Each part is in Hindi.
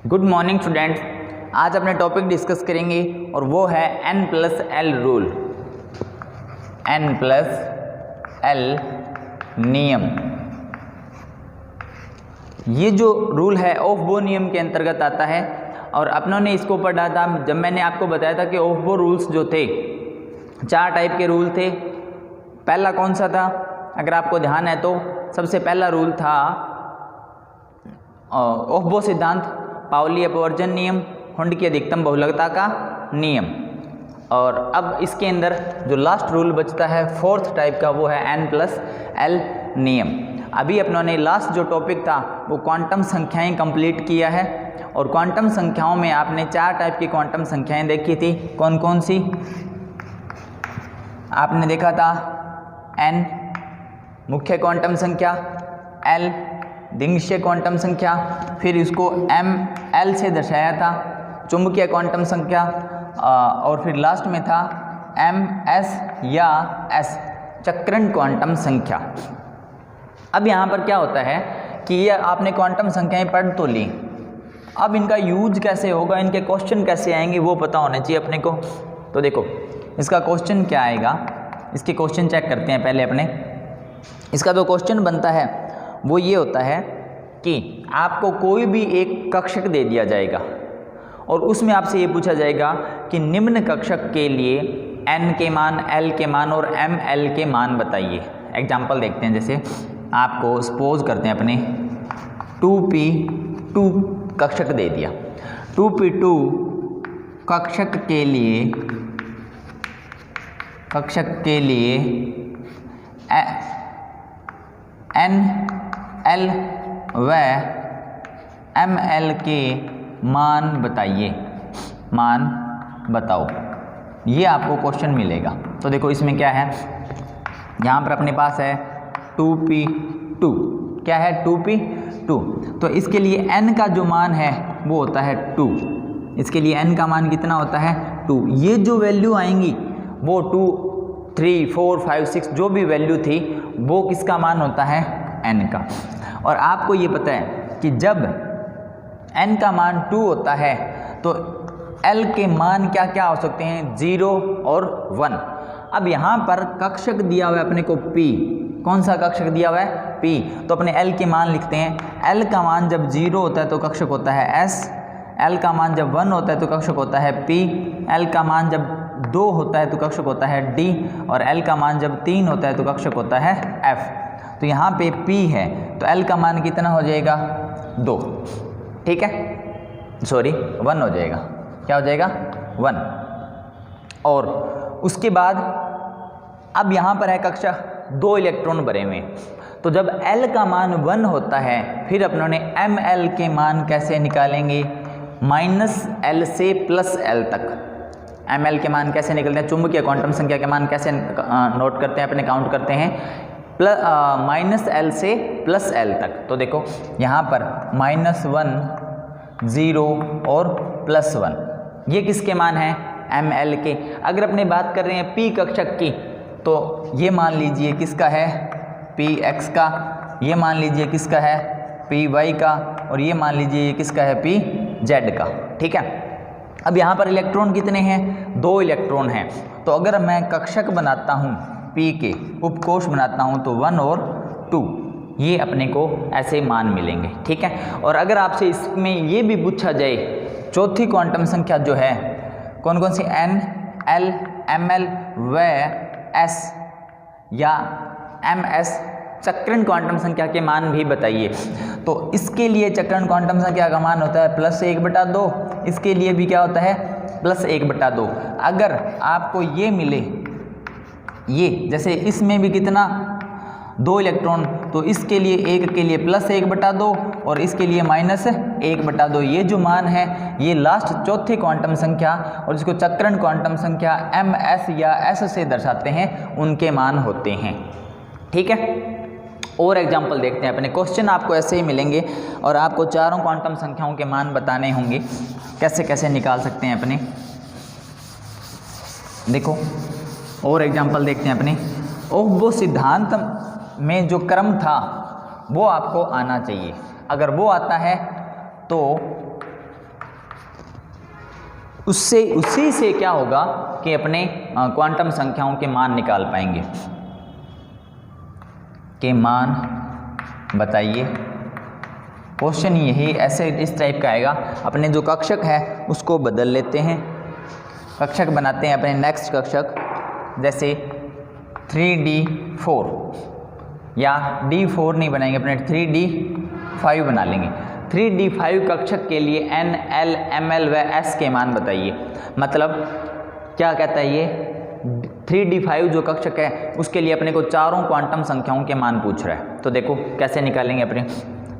Good morning students. आज अपने टॉपिक डिस्कस करेंगे और वो है N+L रूल, N+L नियम। ये जो रूल है ऑफ बो नियम के अंतर्गत आता है और अपनों ने इसको पढ़ा था जब मैंने आपको बताया था कि ऑफ बो रूल्स जो थे 4 टाइप के रूल थे। पहला कौन सा था, अगर आपको ध्यान है तो सबसे पहला रूल था ऑफ बो सिद्धांत, पाउली अपवर्जन नियम, हुंड की अधिकतम बहुलकता का नियम। और अब इसके अंदर जो लास्ट रूल बचता है 4th टाइप का वो है N+L नियम। अभी अपनों ने लास्ट जो टॉपिक था वो क्वांटम संख्याएं कंप्लीट किया है और क्वांटम संख्याओं में आपने 4 टाइप की क्वांटम संख्याएं देखी थी। कौन कौन सी आपने देखा था? N मुख्य क्वांटम संख्या, L द्विघाषीय क्वांटम संख्या, फिर इसको ML से दर्शाया था चुंबकीय क्वांटम संख्या, और फिर लास्ट में था MS या S चक्रण क्वांटम संख्या। अब यहाँ पर क्या होता है कि ये आपने क्वांटम संख्याएं पढ़ तो ली, अब इनका यूज कैसे होगा, इनके क्वेश्चन कैसे आएंगे वो पता होना चाहिए अपने को। तो देखो इसका क्वेश्चन क्या आएगा, इसके क्वेश्चन चेक करते हैं पहले अपने। इसका जो क्वेश्चन बनता है वो ये होता है कि आपको कोई भी एक कक्षक दे दिया जाएगा और उसमें आपसे ये पूछा जाएगा कि निम्न कक्षक के लिए n के मान, l के मान और ml के मान बताइए। एग्जाम्पल देखते हैं, जैसे आपको सपोज करते हैं अपने 2p2 कक्षक दे दिया। 2p2 कक्षक के लिए n l व ml के मान बताइए, मान बताओ, ये आपको क्वेश्चन मिलेगा। तो देखो इसमें क्या है, यहाँ पर अपने पास है 2p2, क्या है 2p2, तो इसके लिए n का जो मान है वो होता है 2। इसके लिए n का मान कितना होता है 2। ये जो वैल्यू आएंगी वो 2, 3, 4, 5, 6 जो भी वैल्यू थी वो किसका मान होता है n का। और आपको ये पता है कि जब n का मान 2 होता है तो l के मान क्या क्या हो सकते हैं, 0 और 1। अब यहाँ पर कक्षक दिया हुआ है अपने को p, कौन सा कक्षक दिया हुआ है p, तो अपने l के मान लिखते हैं। l का मान जब 0 होता है तो कक्षक होता है s, l का मान जब 1 होता है तो कक्षक होता है p, l का मान जब 2 होता है तो कक्षक होता है d, और l का मान जब 3 होता है तो कक्षक होता है f। तो यहाँ पे p है तो l का मान कितना हो जाएगा 2, ठीक है, सॉरी 1 हो जाएगा, क्या हो जाएगा 1। और उसके बाद अब यहाँ पर है कक्षक 2 इलेक्ट्रॉन भरे हुए, तो जब l का मान 1 होता है फिर अपनों ने ml के मान कैसे निकालेंगे, -l से +l तक। ml के मान कैसे निकलते हैं, चुंबकीय क्वांटम संख्या के मान कैसे नोट करते हैं, अपने काउंट करते हैं -l से +l तक। तो देखो यहाँ पर -1, 0 और +1 ये किसके मान हैं ml के। अगर अपने बात कर रहे हैं p कक्षक की तो ये मान लीजिए किसका है px का, ये मान लीजिए किसका है py का, और ये मान लीजिए ये किसका है pz का, ठीक है। अब यहाँ पर इलेक्ट्रॉन कितने हैं, 2 इलेक्ट्रॉन हैं। तो अगर मैं कक्षक बनाता हूँ p के, उपकोष बनाता हूँ तो 1 और 2 ये अपने को ऐसे मान मिलेंगे, ठीक है। और अगर आपसे इसमें ये भी पूछा जाए चौथी क्वांटम संख्या जो है कौन कौन सी, n l ml व s या ms चक्रण क्वांटम संख्या के मान भी बताइए, तो इसके लिए चक्रण क्वांटम संख्या का मान होता है +1/2, इसके लिए भी क्या होता है +1/2। अगर आपको ये मिले, ये जैसे इसमें भी कितना 2 इलेक्ट्रॉन, तो इसके लिए एक के लिए +1/2 और इसके लिए -1/2, ये जो मान है ये लास्ट चौथी क्वांटम संख्या और इसको चक्रण क्वांटम संख्या ms या s से दर्शाते हैं, उनके मान होते हैं, ठीक है। और एग्जाम्पल देखते हैं अपने। क्वेश्चन आपको ऐसे ही मिलेंगे और आपको चारों क्वांटम संख्याओं के मान बताने होंगे, कैसे कैसे निकाल सकते हैं अपने। देखो और एग्जाम्पल देखते हैं अपने। वो सिद्धांत में जो क्रम था वो आपको आना चाहिए, अगर वो आता है तो उसी से क्या होगा कि अपने क्वांटम संख्याओं के मान निकाल पाएंगे। के मान बताइए। क्वेश्चन यही ऐसे इस टाइप का आएगा। अपने जो कक्षक है उसको बदल लेते हैं, कक्षक बनाते हैं अपने नेक्स्ट कक्षक, जैसे 3D4 या D4 नहीं बनाएंगे, अपने 3D5 बना लेंगे। 3D5 कक्षक के लिए N, L, ML व S के मान बताइए। मतलब क्या कहता है ये 3D5 जो कक्षक है उसके लिए अपने को चारों क्वांटम संख्याओं के मान पूछ रहा है। तो देखो कैसे निकालेंगे अपने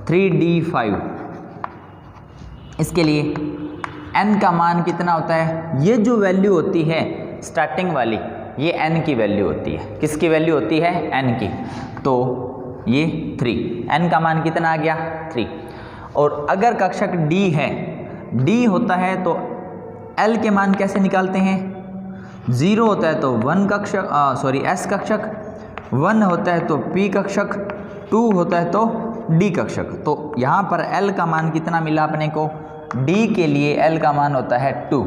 3D5। इसके लिए n का मान कितना होता है, ये जो वैल्यू होती है स्टार्टिंग वाली ये n की वैल्यू होती है। किसकी वैल्यू होती है, n की। तो ये 3, n का मान कितना आ गया 3। और अगर कक्षक D है, D होता है तो L के मान कैसे निकालते हैं, 0 होता है तो 1 कक्षक S कक्षक, 1 होता है तो P कक्षक, 2 होता है तो D कक्षक। तो यहाँ पर L का मान कितना मिला अपने को, D के लिए L का मान होता है 2।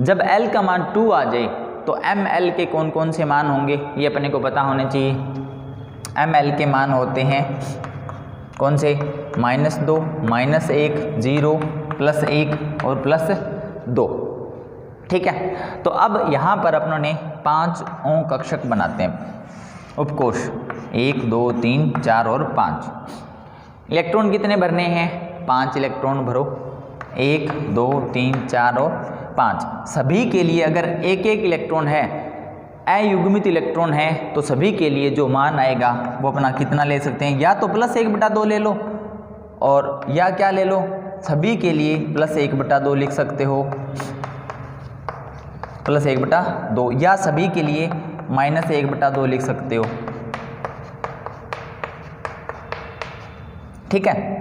जब L का मान 2 आ जाए तो ML के कौन कौन से मान होंगे ये अपने को पता होने चाहिए। ML के मान होते हैं कौन से, -2, -1, 0, +1 और +2। ठीक है। तो अब यहाँ पर अपनों ने 5 कक्षक बनाते हैं, उपकोष 1, 2, 3, 4 और 5। इलेक्ट्रॉन कितने भरने हैं, 5 इलेक्ट्रॉन भरो, 1, 2, 3, 4 और 5। सभी के लिए अगर एक एक इलेक्ट्रॉन है, अयुग्मित इलेक्ट्रॉन है, तो सभी के लिए जो मान आएगा वो अपना कितना ले सकते हैं, या तो +1/2 ले लो और या क्या ले लो, सभी के लिए +1/2 लिख सकते हो, +1/2, या सभी के लिए -1/2 लिख सकते हो। ठीक है।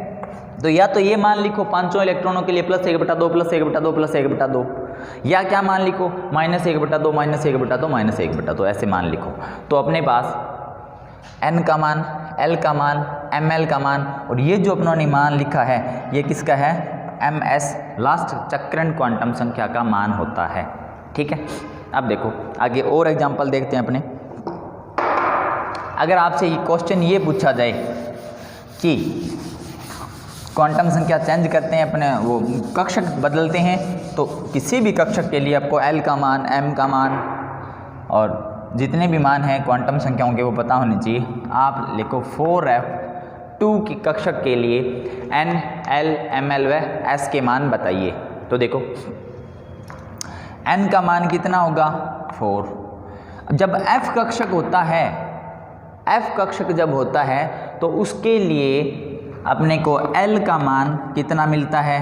तो या तो ये मान लिखो पांचों इलेक्ट्रॉनों के लिए +1/2, +1/2, +1/2, या क्या मान लिखो -1/2, -1/2, -1/2, ऐसे मान लिखो। तो अपने पास n का मान, l का मान, ml का मान और ये जो अपनों ने मान लिखा है ये किसका है, ms लास्ट चक्रण क्वांटम संख्या का मान होता है। ठीक है। अब देखो आगे और एग्जांपल देखते हैं अपने। अगर आपसे ये क्वेश्चन ये पूछा जाए कि क्वांटम संख्या चेंज करते हैं, अपने वो कक्षक बदलते हैं, तो किसी भी कक्षक के लिए आपको L का मान, M का मान और जितने भी मान हैं क्वांटम संख्याओं के वो पता होने चाहिए। आप लिखो 4f2 की कक्षक के लिए N, L, ML व S के मान बताइए। तो देखो n का मान कितना होगा 4। जब f कक्षक होता है, f कक्षक जब होता है तो उसके लिए अपने को l का मान कितना मिलता है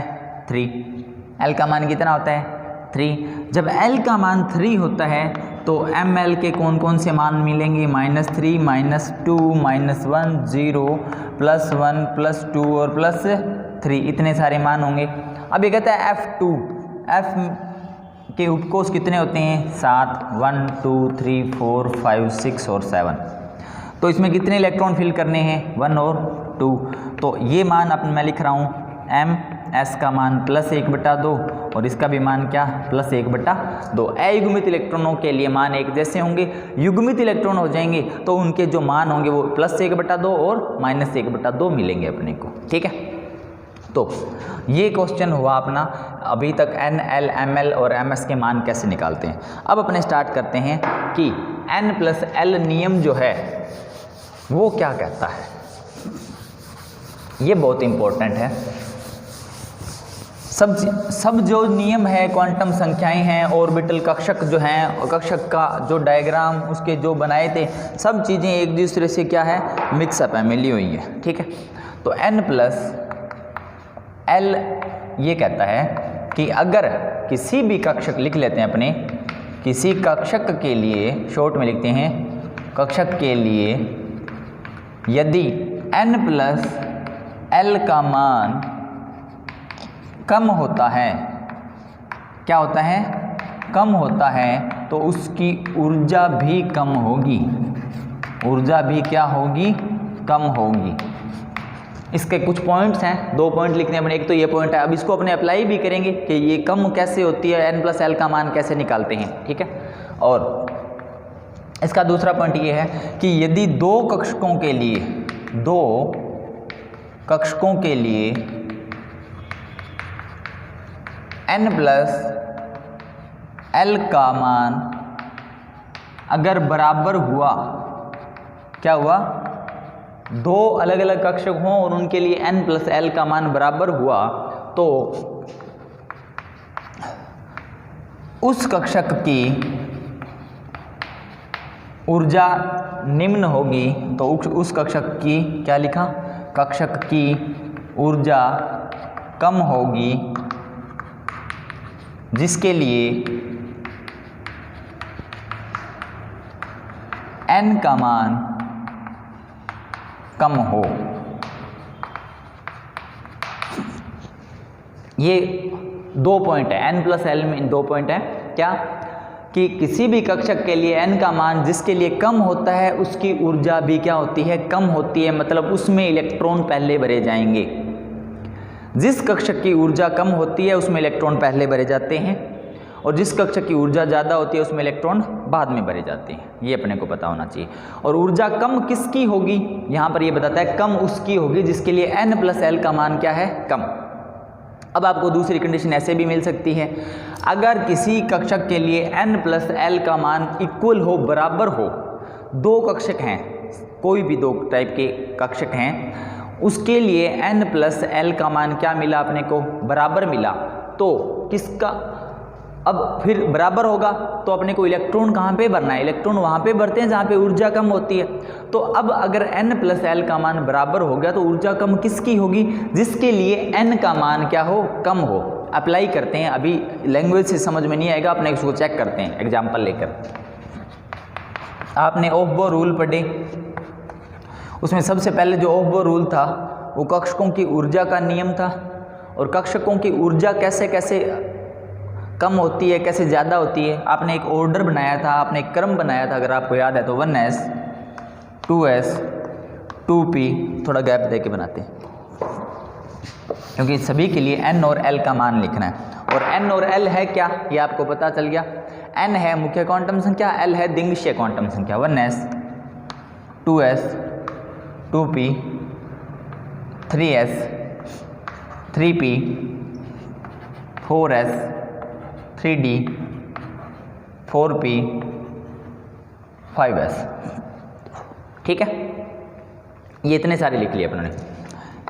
3। l का मान कितना होता है 3। जब l का मान 3 होता है तो ml के कौन कौन से मान मिलेंगे, -3, -2, -1, 0, +1, +2 और +3, इतने सारे मान होंगे। अब ये कहता है f2, f के उपकोष कितने होते हैं 7, 1, 2, 3, 4, 5, 6 और 7। तो इसमें कितने इलेक्ट्रॉन फिल करने हैं 1 और 2। तो ये मान अब मैं लिख रहा हूँ m, s का मान +1/2 और इसका भी मान क्या +1/2। अयुग्मित इलेक्ट्रॉनों के लिए मान एक जैसे होंगे, युग्मित इलेक्ट्रॉन हो जाएंगे तो उनके जो मान होंगे वो +1/2 और -1/2 मिलेंगे अपने को। ठीक है। तो ये क्वेश्चन हुआ अपना। अभी तक n, l, ml और ms के मान कैसे निकालते हैं। अब अपने स्टार्ट करते हैं कि n+l नियम जो है वो क्या कहता है। ये बहुत इम्पोर्टेंट है। सब जो नियम है, क्वांटम संख्याएं हैं, ऑर्बिटल कक्षक जो हैं, कक्षक का जो डायग्राम उसके जो बनाए थे, सब चीज़ें एक दूसरे से क्या है मिक्सअप है, मिली हुई है। ठीक है। तो n+l ये कहता है कि अगर किसी भी कक्षक लिख लेते हैं अपने, किसी कक्षक के लिए शॉर्ट में लिखते हैं, कक्षक के लिए यदि n+l का मान कम होता है, क्या होता है कम होता है, तो उसकी ऊर्जा भी कम होगी। ऊर्जा भी क्या होगी कम होगी। इसके कुछ पॉइंट्स हैं, 2 पॉइंट लिखने हैं अपने। एक तो ये पॉइंट है, अब इसको अपने अप्लाई भी करेंगे कि ये कम कैसे होती है, n प्लस एल का मान कैसे निकालते हैं, ठीक है। और इसका दूसरा पॉइंट ये है कि यदि दो कक्षकों के लिए n प्लस एल का मान अगर बराबर हुआ, क्या हुआ, दो अलग अलग कक्षक हों और उनके लिए n प्लस एल का मान बराबर हुआ, तो उस कक्षक की ऊर्जा निम्न होगी। तो उस कक्षक की, क्या लिखा, कक्षक की ऊर्जा कम होगी जिसके लिए n का मान कम हो। ये 2 पॉइंट है, n प्लस एल में 2 पॉइंट है। क्या कि किसी भी कक्षक के लिए n का मान जिसके लिए कम होता है उसकी ऊर्जा भी क्या होती है, कम होती है, मतलब उसमें इलेक्ट्रॉन पहले भरे जाएंगे। जिस कक्षक की ऊर्जा कम होती है उसमें इलेक्ट्रॉन पहले भरे जाते हैं, और जिस कक्षक की ऊर्जा ज़्यादा होती है उसमें इलेक्ट्रॉन बाद में भरे जाते हैं। ये अपने को पता होना चाहिए। और ऊर्जा कम किसकी होगी, यहाँ पर ये बताता है कम उसकी होगी जिसके लिए n प्लस एल का मान क्या है, कम। अब आपको दूसरी कंडीशन ऐसे भी मिल सकती है, अगर किसी कक्षक के लिए n प्लस एल का मान इक्वल हो, बराबर हो, दो कक्षक हैं, कोई भी 2 टाइप के कक्षक हैं, उसके लिए n प्लस एल का मान क्या मिला अपने को, बराबर मिला। तो किसका, अब फिर बराबर होगा तो अपने को इलेक्ट्रॉन कहाँ पे भरना है, इलेक्ट्रॉन वहाँ पे भरते हैं जहाँ पे ऊर्जा कम होती है। तो अब अगर n प्लस एल का मान बराबर हो गया तो ऊर्जा कम किसकी होगी, जिसके लिए n का मान क्या हो, कम हो। अप्लाई करते हैं, अभी लैंग्वेज से समझ में नहीं आएगा, अपने इसको चेक करते हैं एग्जाम्पल लेकर। आपने ऑफ बो रूल पढ़े, उसमें सबसे पहले जो ऑफ बो रूल था वो कक्षकों की ऊर्जा का नियम था, और कक्षकों की ऊर्जा कैसे कैसे कम होती है, कैसे ज़्यादा होती है। आपने एक ऑर्डर बनाया था, आपने एक क्रम बनाया था, अगर आपको याद है तो 1s 2s 2p, थोड़ा गैप दे के बनाते हैं क्योंकि सभी के लिए n और l का मान लिखना है। और n और l है क्या, ये आपको पता चल गया। n है मुख्य क्वांटम संख्या, l है दिंगशीय क्वांटम संख्या। 1s 2s 2p 3s 3p 4s 3d 4p 5s, ठीक है। ये इतने सारे लिख लिए अपने।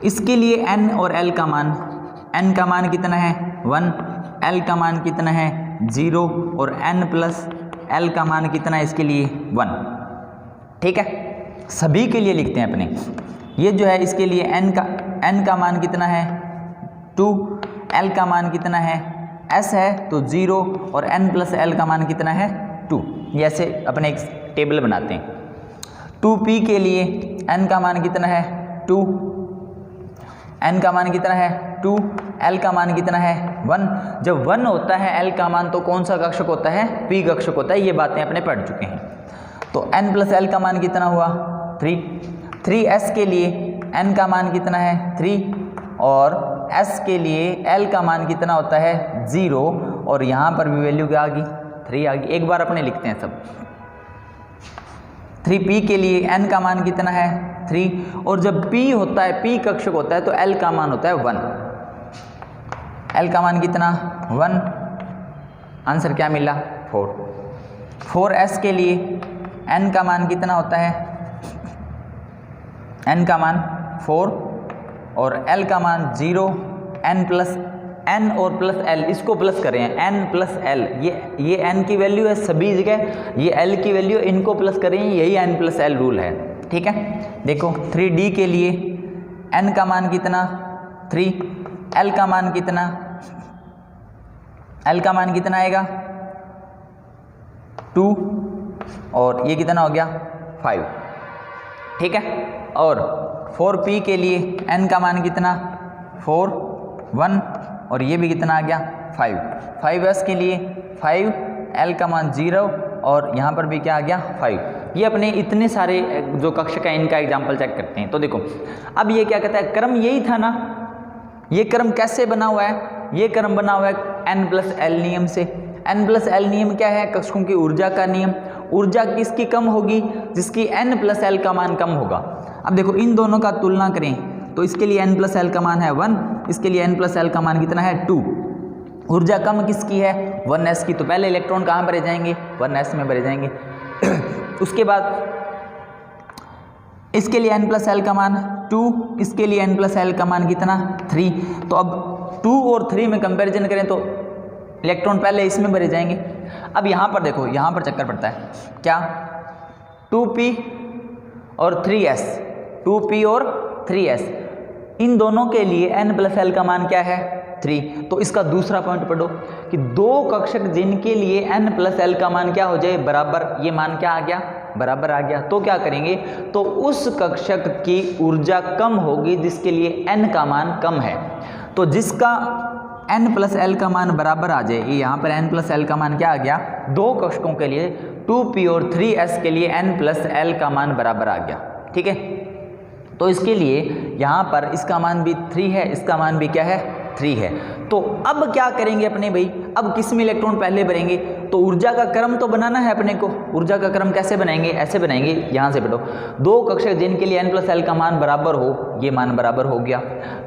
इसके लिए n और l का मान, n का मान कितना है 1, l का मान कितना है 0, और n प्लस l का मान कितना है इसके लिए 1, ठीक है। सभी के लिए लिखते हैं अपने। ये जो है इसके लिए n का मान कितना है 2, l का मान कितना है, s है तो 0, और n प्लस l का मान कितना है 2। ये ऐसे अपने एक टेबल बनाते हैं। 2p के लिए n का मान कितना है 2, n का मान कितना है 2, l का मान कितना है 1। जब 1 होता है l का मान तो कौन सा कक्षक होता है, p कक्षक होता है। ये बातें अपने पढ़ चुके हैं। तो n प्लस l का मान कितना हुआ 3। 3s के लिए n का मान कितना है 3, और s के लिए l का मान कितना होता है 0, और यहाँ पर भी वैल्यू क्या आ गई 3 आ गई। एक बार अपने लिखते हैं सब। 3p के लिए n का मान कितना है 3, और जब p होता है, p कक्षक होता है, तो l का मान होता है 1। l का मान कितना 1, आंसर क्या मिला 4। 4s के लिए n का मान कितना होता है, n का मान 4, और l का मान 0, n प्लस n और प्लस l, इसको प्लस करें n प्लस l, ये n की वैल्यू है सभी जगह, ये l की वैल्यू, इनको प्लस करें, यही n प्लस l रूल है, ठीक है। देखो 3d के लिए n का मान कितना 3, l का मान कितना, l का मान कितना आएगा 2, और ये कितना हो गया 5, ठीक है। और 4p के लिए n का मान कितना 4, 1, और ये भी कितना आ गया 5। 5s के लिए 5, l का मान 0, और यहाँ पर भी क्या आ गया 5। ये अपने इतने सारे जो कक्षक है इनका एग्जाम्पल चेक करते हैं। तो देखो अब ये क्या कहता है, क्रम यही था ना, ये क्रम कैसे बना हुआ है, ये क्रम बना हुआ है n+l नियम से। n+l नियम क्या है, कक्षकों की ऊर्जा का नियम। ऊर्जा किसकी कम होगी, जिसकी n+l का मान कम होगा। अब देखो इन दोनों का तुलना करें तो इसके लिए n+l का मान है 1, इसके लिए n+l का मान कितना है 2। ऊर्जा कम किसकी है 1s की, तो पहले इलेक्ट्रॉन कहाँ भरे जाएंगे 1s में भरे जाएंगे। उसके बाद इसके लिए n+l का मान 2, इसके लिए n+l का मान कितना 3। तो अब 2 और 3 में कंपैरिजन करें तो इलेक्ट्रॉन पहले इसमें भरे जाएंगे। अब यहाँ पर देखो, यहाँ पर चक्कर पड़ता है क्या, 2p और 3s, 2p और 3s, इन दोनों के लिए n+l का मान क्या है 3। तो इसका दूसरा पॉइंट पढ़ो कि दो कक्षक जिनके लिए n+l का मान क्या हो जाए बराबर, ये मान क्या आ गया बराबर आ गया, तो क्या करेंगे, तो उस कक्षक की ऊर्जा कम होगी जिसके लिए n का मान कम है। तो जिसका n+l का मान बराबर आ जाए, यहाँ पर n+l का मान क्या आ गया, दो कक्षकों के लिए 2p और 3s के लिए n+l का मान बराबर आ गया। ठीक है, तो इसके लिए यहाँ पर इसका मान भी 3 है, इसका मान भी क्या है 3 है। तो अब क्या करेंगे अपने भाई, अब किस में इलेक्ट्रॉन पहले भरेंगे, तो ऊर्जा का क्रम तो बनाना है अपने को। ऊर्जा का क्रम कैसे बनाएंगे, ऐसे बनाएंगे, यहाँ से बैठो, दो कक्षक जिनके लिए n+l का मान बराबर हो, ये मान बराबर हो गया,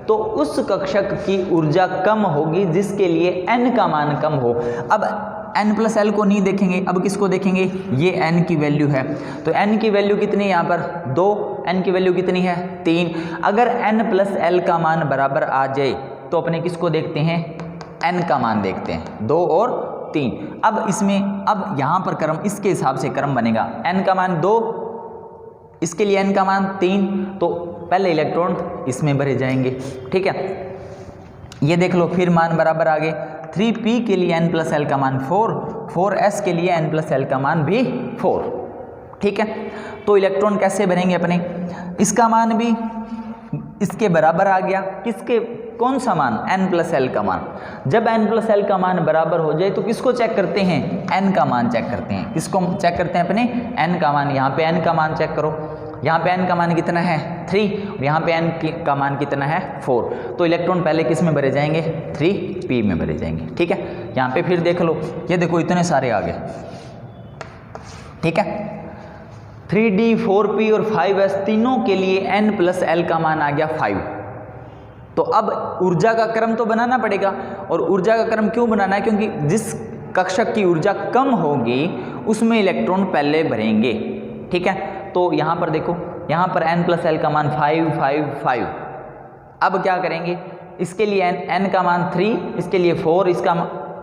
तो उस कक्षक की ऊर्जा कम होगी जिसके लिए n का मान कम हो। अब n+l को नहीं देखेंगे, अब किसको देखेंगे, ये n की वैल्यू है, तो n की वैल्यू कितनी है यहाँ पर 2, n की वैल्यू कितनी है 3। अगर n+l का मान बराबर आ जाए तो अपने किसको देखते हैं, n का मान देखते हैं, 2 और 3। अब इसमें, अब यहाँ पर क्रम इसके हिसाब से क्रम बनेगा, n का मान 2, इसके लिए n का मान 3, तो पहले इलेक्ट्रॉन इसमें भरे जाएंगे। ठीक है, ये देख लो फिर मान बराबर आ गए, 3p के लिए n+l का मान 4, 4s के लिए n+l का मान भी 4। ठीक है, तो इलेक्ट्रॉन कैसे भरेंगे अपने, इसका मान भी इसके बराबर आ गया, किसके, कौन सा मान, n+l का मान। जब n+l का मान बराबर हो जाए तो किसको चेक करते हैं, n का मान चेक करते हैं। किसको चेक करते हैं अपने, n का मान। यहाँ पे n का मान चेक करो, यहाँ पे n का मान कितना है 3, और यहाँ पे n का मान कितना है 4। तो इलेक्ट्रॉन पहले किस में भरे जाएंगे, 3p में भरे जाएंगे। ठीक है, यहाँ पे फिर देख लो, ये देखो इतने सारे आ गए। ठीक है, 3d, 4p और 5s तीनों के लिए n+l का मान आ गया 5। तो अब ऊर्जा का क्रम तो बनाना पड़ेगा, और ऊर्जा का क्रम क्यों बनाना है, क्योंकि जिस कक्षक की ऊर्जा कम होगी उसमें इलेक्ट्रॉन पहले भरेंगे। ठीक है, तो यहाँ पर देखो, यहाँ पर n+l का मान 5, 5, 5। अब क्या करेंगे, इसके लिए n का मान 3, इसके लिए 4, इसका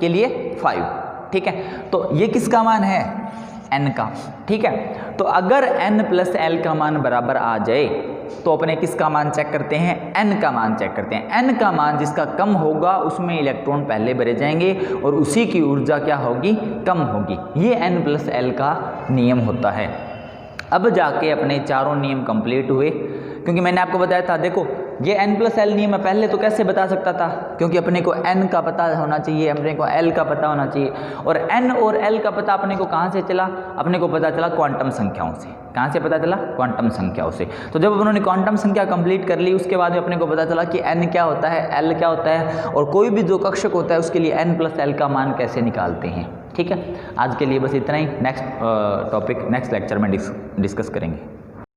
के लिए 5। ठीक है, तो ये किसका मान है, n का। ठीक है, तो अगर n+l का मान बराबर आ जाए तो अपने किसका मान चेक करते हैं, n का मान चेक करते हैं। n का मान जिसका कम होगा उसमें इलेक्ट्रॉन पहले भरे जाएंगे और उसी की ऊर्जा क्या होगी, कम होगी। ये n+l का नियम होता है। अब जाके अपने चारों नियम कंप्लीट हुए, क्योंकि मैंने आपको बताया था, देखो ये n+l नियम है, पहले तो कैसे बता सकता था, क्योंकि अपने को n का पता होना चाहिए, अपने को l का पता होना चाहिए, और n और l का पता अपने को कहाँ से चला, अपने को पता चला क्वांटम संख्याओं से। कहाँ से पता चला, क्वांटम संख्याओं से। तो जब उन्होंने क्वांटम संख्या कंप्लीट कर ली, उसके बाद में अपने को पता चला कि n क्या होता है, l क्या होता है, और कोई भी जो कक्षक होता है उसके लिए n+l का मान कैसे निकालते हैं। ठीक है, आज के लिए बस इतना ही। नेक्स्ट टॉपिक नेक्स्ट लेक्चर में डिस्कस करेंगे।